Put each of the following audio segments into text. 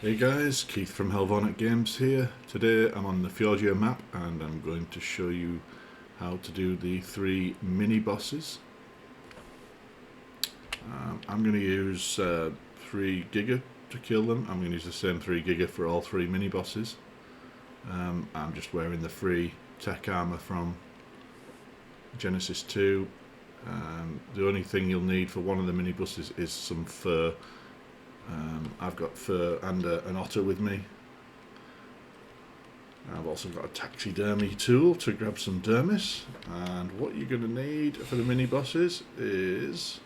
Hey guys, Keith from Helvonic Games here. Today I'm on the Fjordur map and I'm going to show you how to do the 3 mini bosses. I'm going to use 3 Giga to kill them. I'm going to use the same 3 Giga for all 3 mini bosses. I'm just wearing the free tech armor from Genesis 2. The only thing you'll need for one of the mini bosses is some fur. I've got fur and an otter with me. I've also got a taxidermy tool to grab some dermis. And what you're going to need for the mini bosses is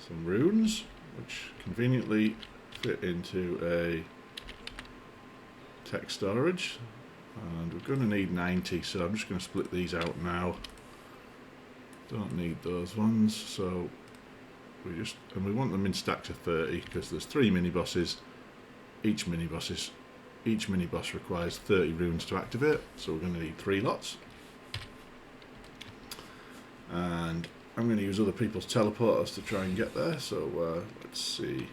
some runes, which conveniently fit into a tech storage. And we're going to need 90, so I'm just going to split these out now. Don't need those ones, so we want them in stacks of 30 because there's 3 mini bosses. Each mini boss requires 30 runes to activate, so we're going to need 3 lots. And I'm going to use other people's teleporters to try and get there. So let's see.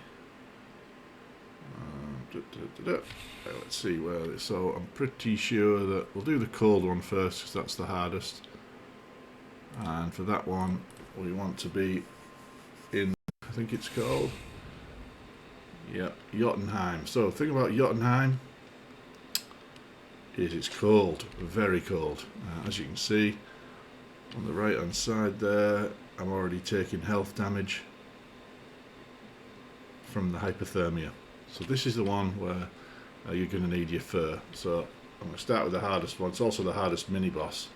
Let's see where. So I'm pretty sure that we'll do the cold one first because that's the hardest. And for that one, we want to be in, I think it's called, yeah, Jotunheim. So the thing about Jotunheim is it's cold, very cold. As you can see on the right hand side there, I'm already taking health damage from the hypothermia. So this is the one where you're going to need your fur. So I'm going to start with the hardest one. It's also the hardest mini boss,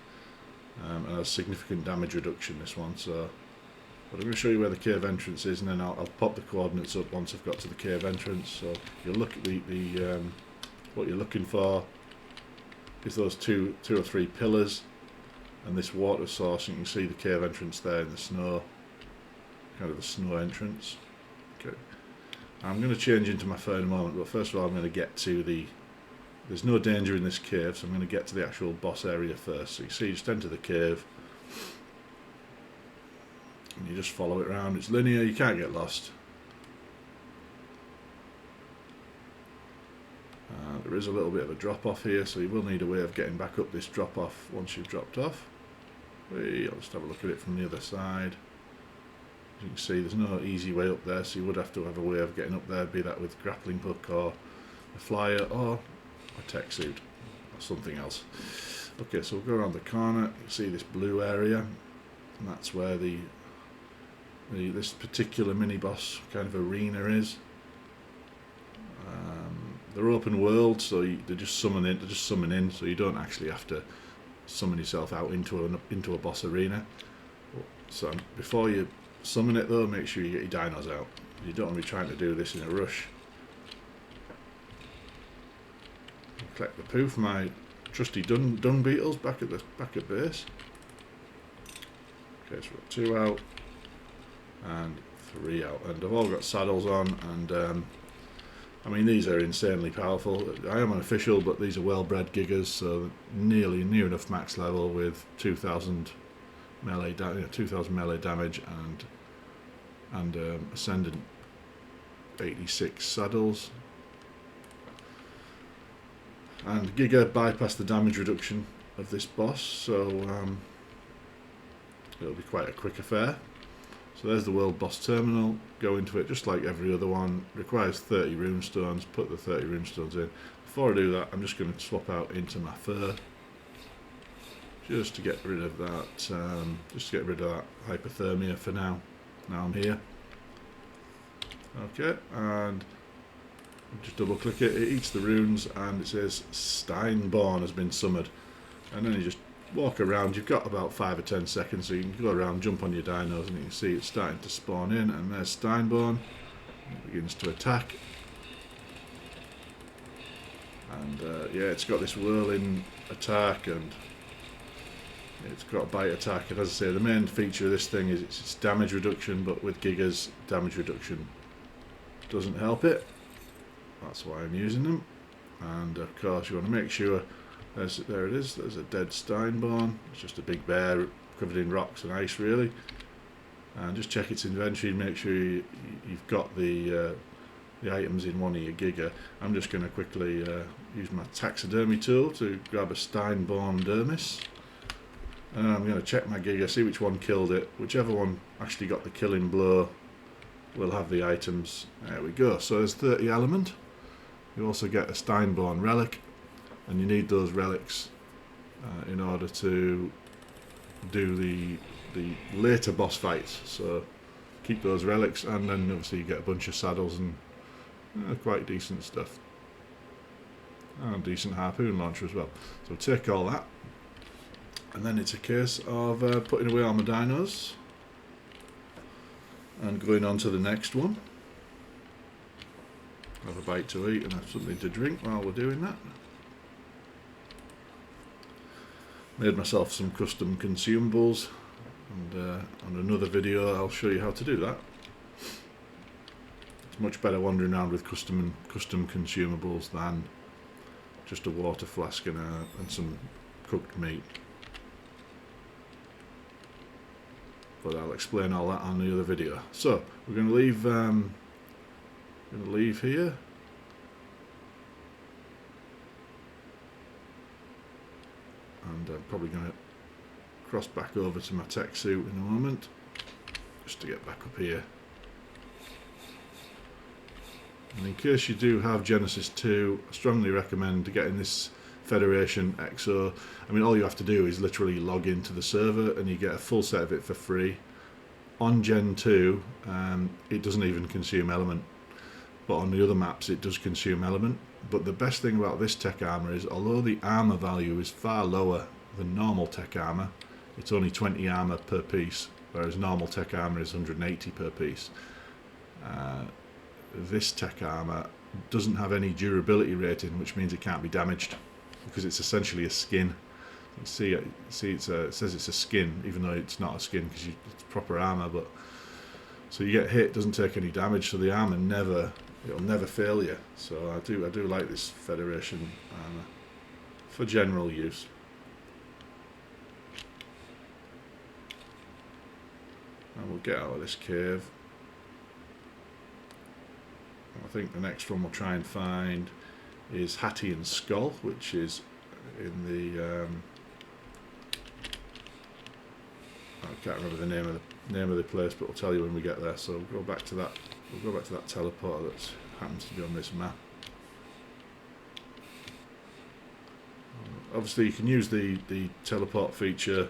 and has significant damage reduction, this one. So but I'm going to show you where the cave entrance is, and then I'll pop the coordinates up once I've got to the cave entrance. So you'll look at what you're looking for is those two or three pillars and this water source. You can see the cave entrance there in the snow, kind of the snow entrance. Okay, I'm going to change into my fur in a moment, but first of all I'm going to get to there's no danger in this cave, so I'm going to get to the actual boss area first. So you see, just enter the cave. And you just follow it around. It's linear, you can't get lost. There is a little bit of a drop off here, so you will need a way of getting back up this drop off once you've dropped off. I'll just have a look at it from the other side. As you can see, there's no easy way up there, so you would have to have a way of getting up there, be that with grappling hook or a flyer or a tech suit or something else. Okay, so we'll go around the corner. You see this blue area, and that's where this particular mini boss kind of arena is. They're open world, so they just summon in, so you don't actually have to summon yourself out into a boss arena. So before you summon it though, make sure you get your dinos out. You don't want to be trying to do this in a rush. I'll collect the poo for my trusty dung beetles back at base. Okay, so we've got 2 out and 3 out, and I've all got saddles on, and I mean, these are insanely powerful. I am an official, but these are well-bred gigas, so near enough max level with 2,000 melee damage and ascendant 86 saddles. And Giga bypass the damage reduction of this boss, so it'll be quite a quick affair. So there's the world boss terminal. Go into it just like every other one. Requires 30 rune stones. Put the 30 rune stones in. Before I do that, I'm just going to swap out into my fur, just to get rid of that. Hypothermia for now. Now I'm here. Okay, and just double click it. It eats the runes, and it says Steinborn has been summoned. And then you just walk around. You've got about 5 or 10 seconds, so you can go around, jump on your dinos, and you can see it's starting to spawn in, and there's Steinborn. It begins to attack, and yeah, it's got this whirling attack, and it's got a bite attack, and as I say, the main feature of this thing is its damage reduction, but with Giga's damage reduction doesn't help it. That's why I'm using them. And of course you want to make sure there it is, there's a dead Steinborn. It's just a big bear covered in rocks and ice really. And just check its inventory and make sure you've got the the items in one of your Giga, I'm just going to quickly use my taxidermy tool to grab a Steinborn Dermis. And I'm going to check my Giga, see which one killed it. Whichever one actually got the killing blow will have the items. There we go. So there's 30 element. You also get a Steinborn relic, and you need those relics in order to do the later boss fights. So keep those relics, and then obviously you get a bunch of saddles and quite decent stuff. And a decent harpoon launcher as well. So take all that, and then it's a case of putting away all my dinos and going on to the next one. Have a bite to eat and have something to drink while we're doing that. Made myself some custom consumables, and on another video I'll show you how to do that. It's much better wandering around with custom consumables than just a water flask and some cooked meat. But I'll explain all that on the other video. So we're going to leave here. And I'm probably going to cross back over to my tech suit in a moment, just to get back up here. And in case you do have Genesis 2, I strongly recommend getting this Federation XO. I mean, all you have to do is literally log into the server and you get a full set of it for free. On Gen 2, it doesn't even consume element, but on the other maps it does consume element. But the best thing about this tech armor is, although the armor value is far lower than normal tech armor, it's only 20 armor per piece, whereas normal tech armor is 180 per piece. This tech armor doesn't have any durability rating, which means it can't be damaged, because it's essentially a skin. You see, it says it's a skin, even though it's not a skin because it's proper armor. But so you get hit, doesn't take any damage, so the armor it'll never fail you. So I do like this Federation armor for general use. And we'll get out of this cave. I think the next one we'll try and find is Hattie and Skull, which is in the I can't remember the name of the place, but we'll tell you when we get there. So we'll go back to that. We'll go back to that teleporter that happens to be on this map. Obviously, you can use the teleport feature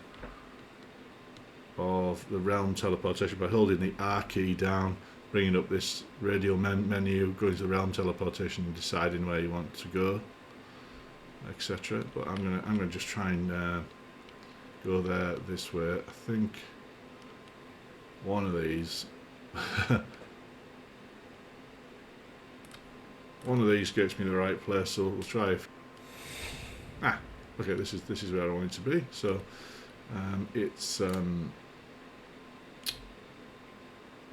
of the realm teleportation by holding the R key down, bringing up this radial menu, going to the realm teleportation, and deciding where you want to go, etc. But I'm gonna just try and go there this way. I think one of these one of these gets me to the right place, so we'll try. Okay, this is where I want it to be. So it's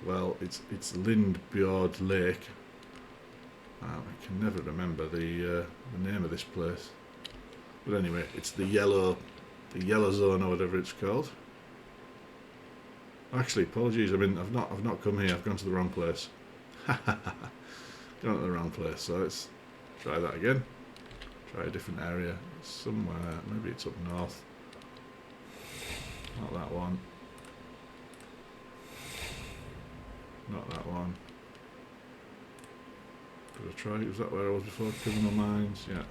well, it's Lindbjord Lake. I can never remember the name of this place, but anyway, it's the yellow zone or whatever it's called. Actually, apologies. I mean, I've not come here. I've gone to the wrong place. Gone to the wrong place. So let's try that again. Try a different area somewhere. Maybe it's up north. Not that one. Not that one. Did I try? Was that where I was before? Criminal Minds. Yeah.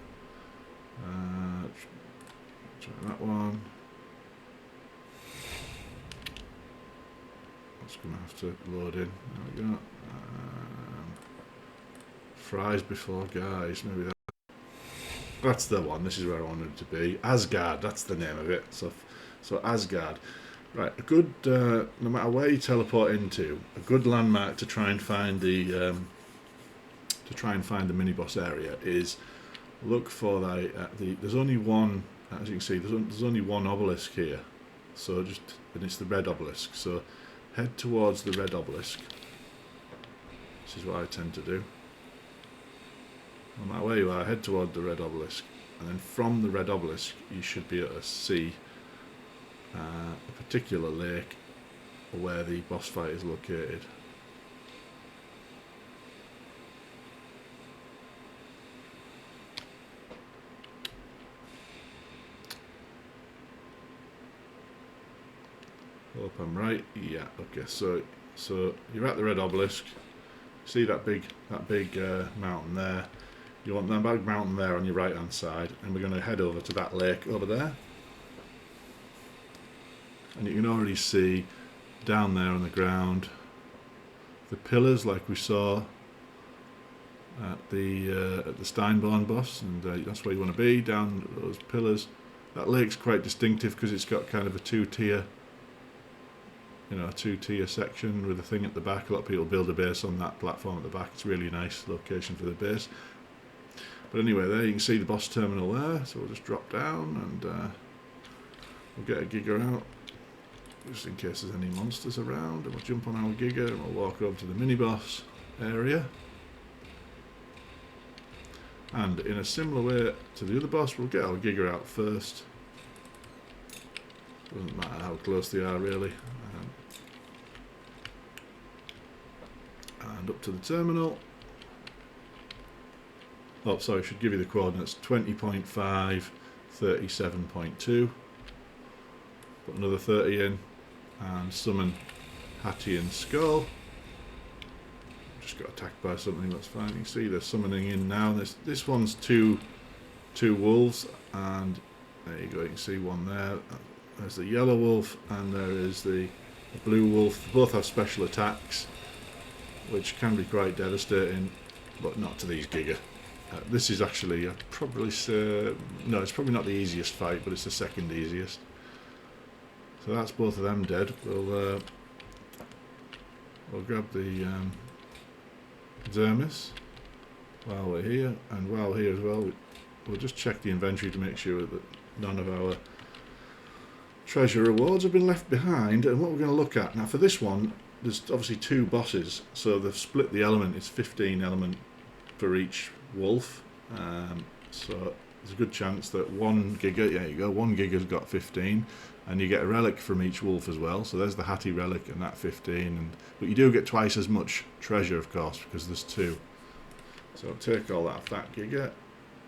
Try that one. That's going to have to load in. There we go. Fries before guys. Maybe that. That's the one. This is where I wanted it to be. Asgard. That's the name of it. So Asgard. Right. A good. No matter where you teleport into, a good landmark to try and find the mini boss area is look for the. There's only one. As you can see, there's only one obelisk here, so and it's the red obelisk. So head towards the red obelisk. This is what I tend to do. No matter where you are, head toward the red obelisk, and then from the red obelisk you should be able to see a particular lake where the boss fight is located. Hope I'm right. Yeah. Okay. So you're at the red obelisk. See that big mountain there. You want that big mountain there on your right hand side, and we're going to head over to that lake over there. And you can already see down there on the ground the pillars like we saw at the Steinborn boss, and that's where you want to be, down those pillars. That lake's quite distinctive because it's got kind of a two-tier section with a thing at the back. A lot of people build a base on that platform at the back. It's a really nice location for the base. But anyway, there you can see the boss terminal there, so we'll just drop down and we'll get a Giga out, just in case there's any monsters around, and we'll jump on our Giga and we'll walk over to the mini-boss area. And in a similar way to the other boss, we'll get our Giga out first. Doesn't matter how close they are really. And up to the terminal. Oh, sorry, I should give you the coordinates. 20.5, 37.2. Put another 30 in and summon Hattian Skull. Just got attacked by something, that's fine. You can see they're summoning in now. This one's two wolves, and there you go, you can see one there. There's the yellow wolf and there is the blue wolf. Both have special attacks, which can be quite devastating, but not to these Giga. This is actually, I'd probably say, no, it's probably not the easiest fight, but it's the second easiest. So that's both of them dead. We'll grab the Zermis while we're here, and while here as well, we'll just check the inventory to make sure that none of our treasure rewards have been left behind. And what we're going to look at now for this one, there's obviously two bosses, so they've split the element. It's 15 element for each wolf, so there's a good chance that one Giga, there you go, one Giga's got 15, and you get a relic from each wolf as well. So there's the Hattie relic and that 15, but you do get twice as much treasure, of course, because there's two. So I'll take all that off that Giga.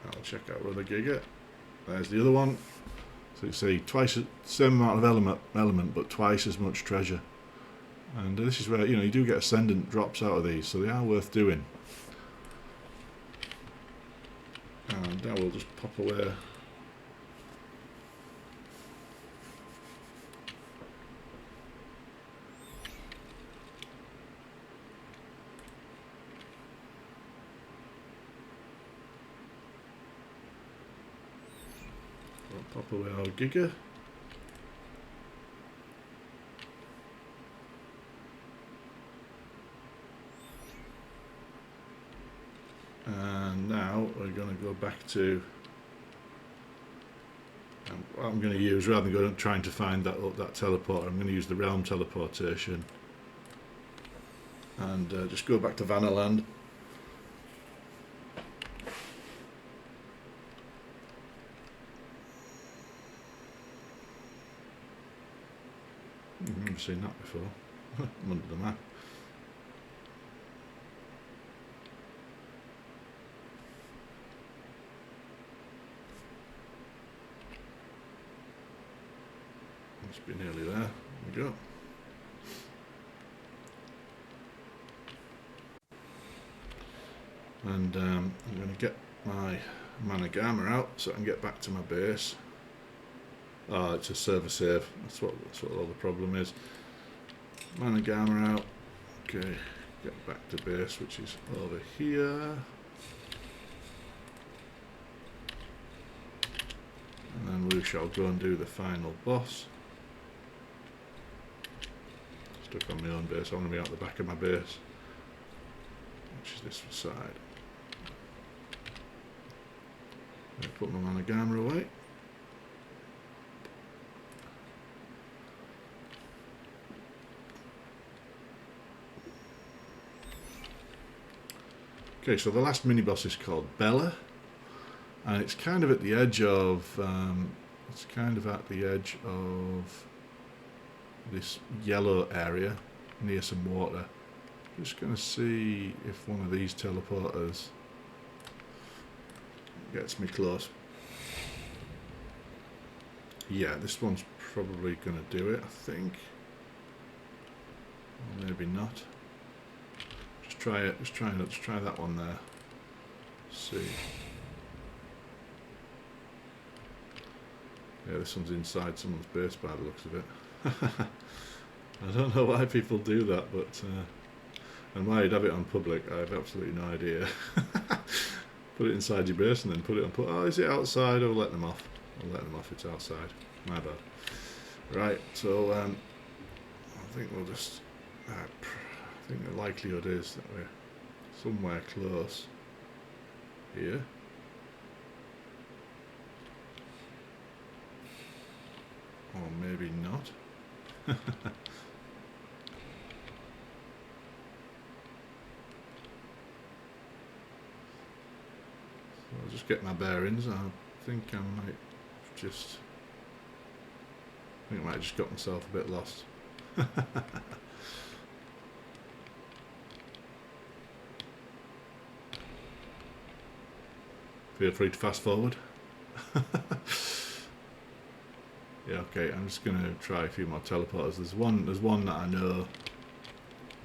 I'll check out other Giga. There's the other one. So you see twice the same amount of element, but twice as much treasure. And this is where you do get ascendant drops out of these, so they are worth doing. And now we'll just pop away. We'll pop away our Giga. And now we're going to go back to what I'm going to use, rather than going trying to find that teleporter, I'm going to use the realm teleportation and just go back to Vanaland. I've never seen that before. I'm under the map. Must be nearly there. There we go. And I'm going to get my Managama out so I can get back to my base. It's a server save. That's what all the problem is. Managama out. Okay, get back to base, which is over here. And then we shall go and do the final boss. Stuck on my own base. I want to be out the back of my base, which is this side. I'm going to put my Managama away. Okay, so the last mini boss is called Bella, and it's kind of at the edge of this yellow area near some water. Just going to see if one of these teleporters gets me close. Yeah, this one's probably going to do it, I think. Or maybe not. Just try it. Just try that one there. See. Yeah, this one's inside someone's base by the looks of it. I don't know why people do that, but and why you'd have it on public, I have absolutely no idea. Put it inside your base and then put it on. Oh, is it outside? I'll let them off. I'll let them off. It's outside. My bad. Right. So I think we'll just. I think the likelihood is that we're somewhere close here. Or maybe not. So I'll just get my bearings. I think I might just. I think I might have just got myself a bit lost. Feel free to fast forward. Yeah, okay, I'm just going to try a few more teleporters. There's one that I know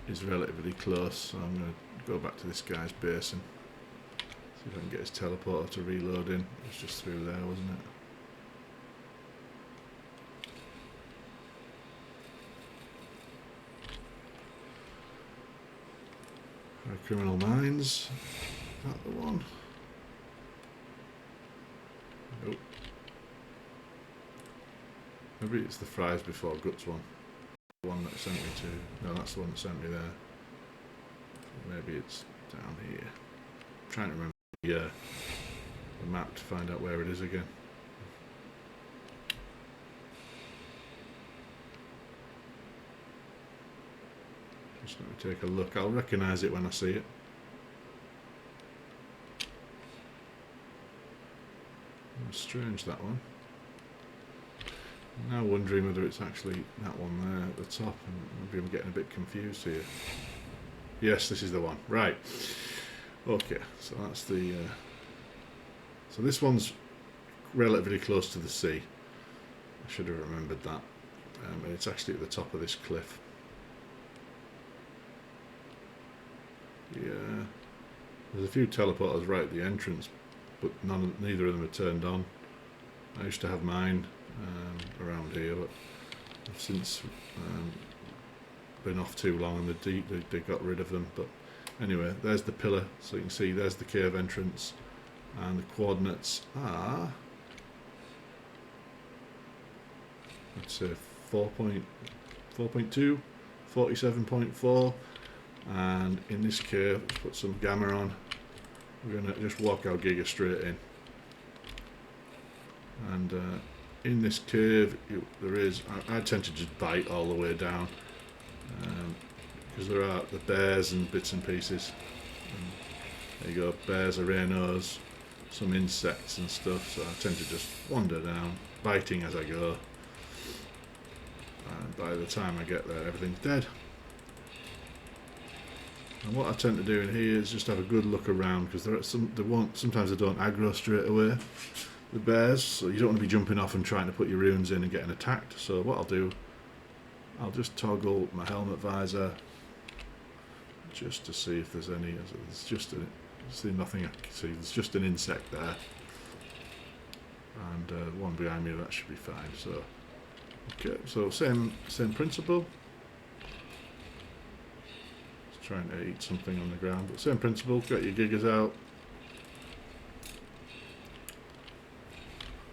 is relatively close, so I'm going to go back to this guy's base and see if I can get his teleporter to reload in. It's just through there, wasn't it? Criminal Minds. Is that the one? Nope. Maybe it's the Fries Before Guts one. The one that sent me to. No, that's the one that sent me there. Maybe it's down here. I'm trying to remember the map to find out where it is again. Just let me take a look. I'll recognise it when I see it. Strange, that one. I'm now wondering whether it's actually that one there at the top, and maybe I'm getting a bit confused here. Yes, this is the one. Right. Okay, so that's the... so this one's relatively close to the sea. I should have remembered that. And it's actually at the top of this cliff. Yeah. There's a few teleporters right at the entrance, but neither of them are turned on. I used to have mine around here, but I've since been off too long and they got rid of them. But anyway, there's the pillar, so you can see there's the cave entrance, and the coordinates are, let's say 4.2, 47.4, and in this cave, let's put some gamma on. We're going to just walk our giga straight in, and in this cave there is, I tend to just bite all the way down, because there are the bears and bits and pieces, and there you go, bears, aranos, some insects and stuff, so I tend to just wander down, biting as I go, and by the time I get there everything's dead. And what I tend to do in here is just have a good look around, because there are sometimes they don't aggro straight away, the bears, so you don't want to be jumping off and trying to put your runes in and getting attacked. So what I'll do, I'll just toggle my helmet visor just to see if there's any. There's just see nothing. I can see there's just an insect there, and one behind me. That should be fine. So okay, so same principle. Trying to eat something on the ground, but same principle. Get your gigas out,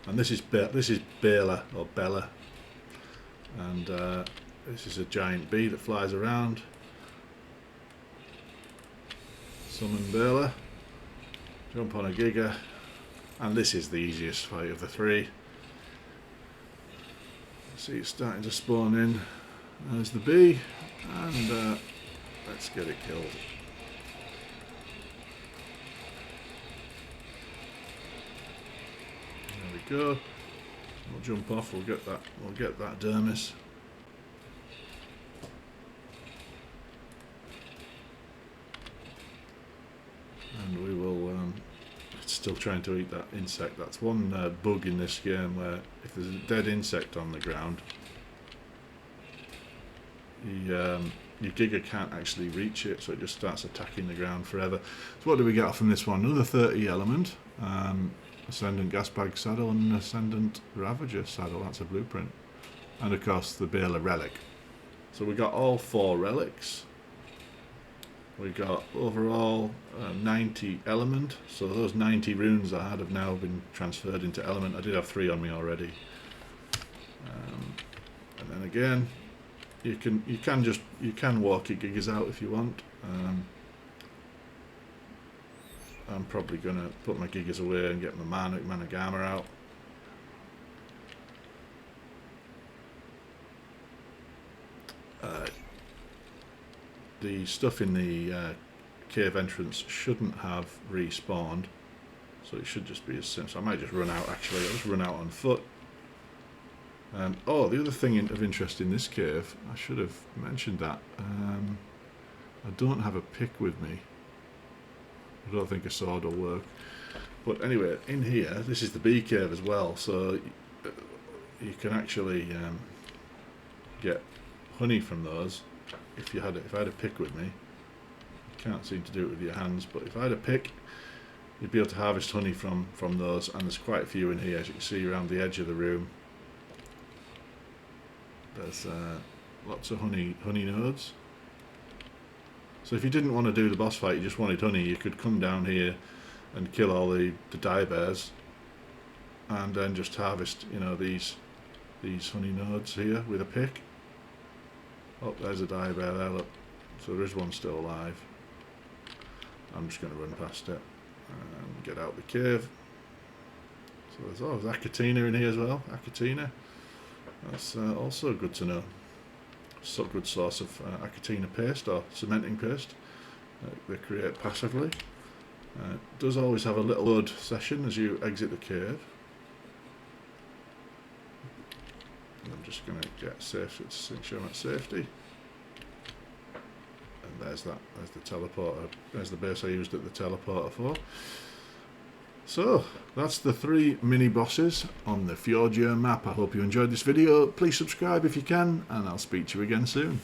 and this is Bela or Bella, and this is a giant bee that flies around. Summon Bela, jump on a giga, and this is the easiest fight of the three. See, it's starting to spawn in. There's the bee, and let's get it killed. There we go. We'll jump off. We'll get that dermis. And we will. It's still trying to eat that insect. That's one bug in this game where if there's a dead insect on the ground, your Giga can't actually reach it, so it just starts attacking the ground forever. So what do we get from this one? Another 30 element, Ascendant Gasbag saddle and an Ascendant Ravager saddle. That's a blueprint. And of course the Bela relic. So we got all 4 relics. We got overall 90 element. So those 90 runes I had have now been transferred into element. I did have 3 on me already. And then again, you can walk your Gigas out if you want. I'm probably gonna put my Gigas away and get my Managama out. The stuff in the cave entrance shouldn't have respawned, so it should just be as simple. So I might just run out. Actually, I'll just run out on foot. Oh, the other thing of interest in this cave, I should have mentioned that. I don't have a pick with me. I don't think a sword will work. But anyway, in here, this is the bee cave as well, so you can actually get honey from those. If I had a pick with me. You can't seem to do it with your hands, but if I had a pick, you'd be able to harvest honey from those, and there's quite a few in here, as you can see around the edge of the room. There's lots of honey nodes. So if you didn't want to do the boss fight, you just wanted honey, you could come down here and kill all the dire bears, and then just harvest, you know, these honey nodes here with a pick. Oh, there's a dire bear there, look. So there is one still alive. I'm just going to run past it and get out the cave. So there's Akatina in here as well. Akatina. That's also good to know. It's a good source of Akatina paste or cementing paste. They create passively. It does always have a little load session as you exit the cave. I'm just going to get safe, ensure I'm at safety. And there's the teleporter, there's the base I used at the teleporter for. So, that's the 3 mini bosses on the Fjordur map. I hope you enjoyed this video. Please subscribe if you can, and I'll speak to you again soon.